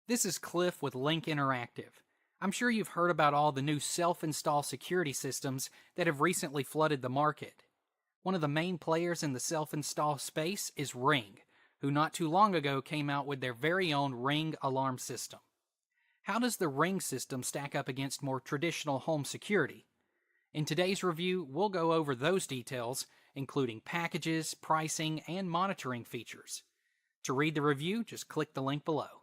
This is Cliff with Link Interactive. I'm sure you've heard about all the new self-install security systems that have recently flooded the market. One of the main players in the self-install space is Ring, who not too long ago came out with their very own Ring alarm system. How does the Ring system stack up against more traditional home security? In today's review, we'll go over those details, including packages, pricing, and monitoring features. To read the review, just click the link below.